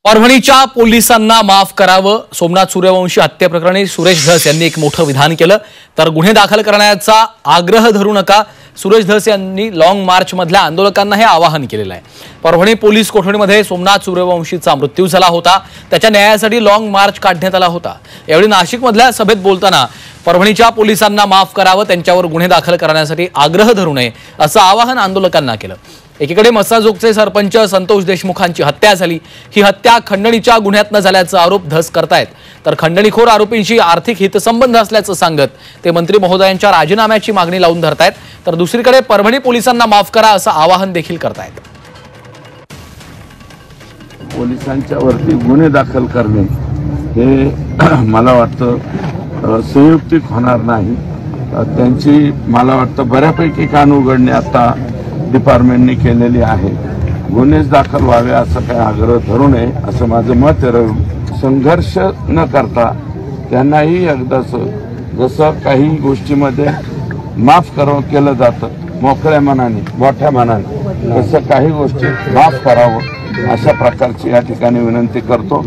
परभणीच्या पोलिसांना माफ करावं। सोमनाथ सूर्यवंशी हत्येप्रकरणी सुरेश धस यांनी एक मोठं विधान केलं, तर गुन्हे दाखल करण्याचा आग्रह धरू नका। सुरेश धस यांनी लॉंग मार्च मधल्या आंदोलकांना हे आवाहन केलेलं आहे। परभणी पोलीस कोठडीमध्ये सोमनाथ सूर्यवंशीचा मृत्यू झाला होता, त्याच्या न्यायासाठी लॉंग मार्च काढण्यात आला होता। यावेळी नाशिकमधल्या सभेत बोलताना परभणीच्या पोलिसांना माफ करावं, त्यांच्यावर गुन्हे दाखल करण्यासाठी आग्रह धरू नये असं आवाहन आंदोलकांना केलं। एकीकडे मसाजोगचे सरपंच संतोष देशमुखांची हत्या झाली, ही हत्या खंडणीच्या गुन्ह्यातनं झाल्याचा आरोप धस करतायत, तर खंडणीखोर आरोपींशी आर्थिक हितसंबंध असल्याचं सांगत ते मंत्री महोदयांच्या राजीनाम्याची मागणी लावून धरतायत, तर दुसरीकडे परभणी पोलिसांना माफ करा असं आवाहन देखील करतायत। पोलिसांच्या वरती गुन्हे दाखल करणे हे मला वाटतं संयुक्तिक होणार नाही। त्यांची मला वाटतं बऱ्यापैकी कान उघडणे आता डिपार्टमेंटने केलेली आहे। गुन्हेच दाखल व्हावे असं काही आग्रह धरू नये असं माझं मत आहे। संघर्ष न करता त्यांनाही एकदाच जसं काही गोष्टीमध्ये माफ केलं जातं मोकळ्या मनाने मोठ्या मनाने, तसं काही गोष्टी माफ करावं अशा प्रकारची या ठिकाणी विनंती करतो।